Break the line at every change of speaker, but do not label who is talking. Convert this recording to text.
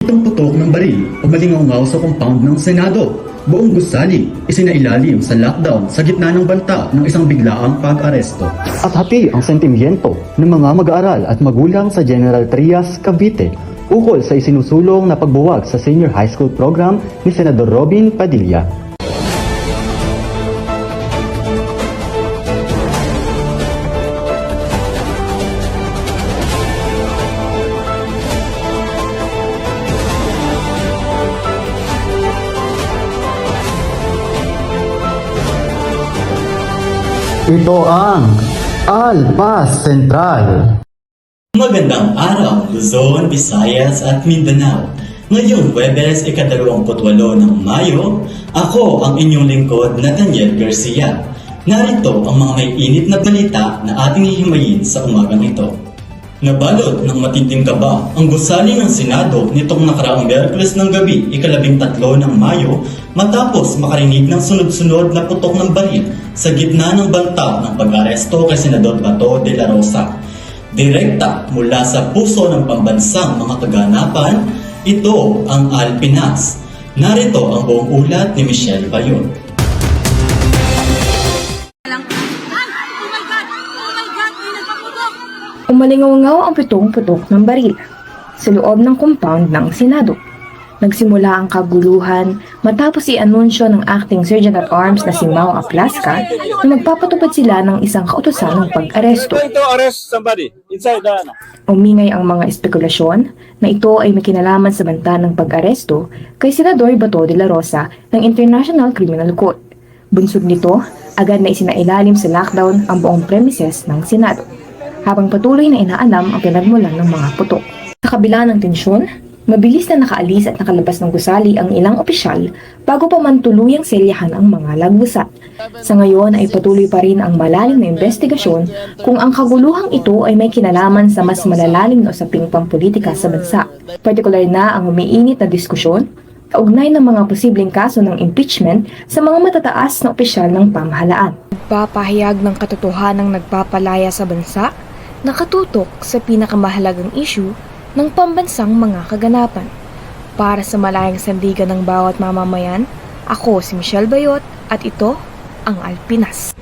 pitong putok ng baril umalingaw sa compound ng Senado. Buong gusali isinailalim sa lockdown sa gitna ng banta ng isang biglaang pag-aresto. At hati ang sentimiento ng mga mag-aaral at magulang sa General Trias, Cavite ukol sa isinusulong na pagbuwag sa senior high school program ni Senador Robin Padilla. Ito ang Alpas Central.
Magandang araw, Luzon, Visayas at Mindanao. Ngayong Huwebes, ika-28 ng Mayo, ako ang inyong lingkod, Nathaniel Garcia. Narito ang mga may init na balita na ating hihimayin sa umagang ito. Nabalot ng matinding kaba ang gusali ng Senado nitong nakaraang Miyerkules ng gabi, ika-13 ng Mayo, matapos makarinig ng sunod-sunod na putok ng baril sa gitna ng banta ng pag-aresto kay Senador Bato de la Rosa. Direkta mula sa puso ng pambansang mga kaganapan, ito ang Alpinas. Narito ang buong ulat ni Michelle Bayot.
Umalingaw ang pitong putok ng baril sa loob ng compound ng Senado. Nagsimula ang kaguluhan matapos i-anunsyo ng Acting Sergeant at Arms na si Mau Aplasca na magpapatupad sila ng isang kautusan ng pag-aresto. Umingay ang mga espekulasyon na ito ay may kinalaman sa banta ng pag-aresto kay Senador Bato de la Rosa ng International Criminal Court. Bunsod nito, agad na isinailalim sa lockdown ang buong premises ng Senado, habang patuloy na inaalam ang pinagmulan ng mga putok. Sa kabila ng tensyon, mabilis na nakaalis at nakalabas ng gusali ang ilang opisyal bago pa man tuluyang selyahan ang mga lagbusan. Sa ngayon ay patuloy pa rin ang malalim na investigasyon kung ang kaguluhang ito ay may kinalaman sa mas malalalim na usaping pampolitika sa bansa. Partikular na ang umiinit na diskusyon kaugnay ng mga posibleng kaso ng impeachment sa mga matataas na opisyal ng pamahalaan. Nagpapahayag ng katotohanang nagpapalaya sa bansa, nakatutok sa pinakamahalagang issue ng pambansang mga kaganapan. Para sa malayang sandigan ng bawat mamamayan, ako si Michelle Bayot at ito ang Alpinas.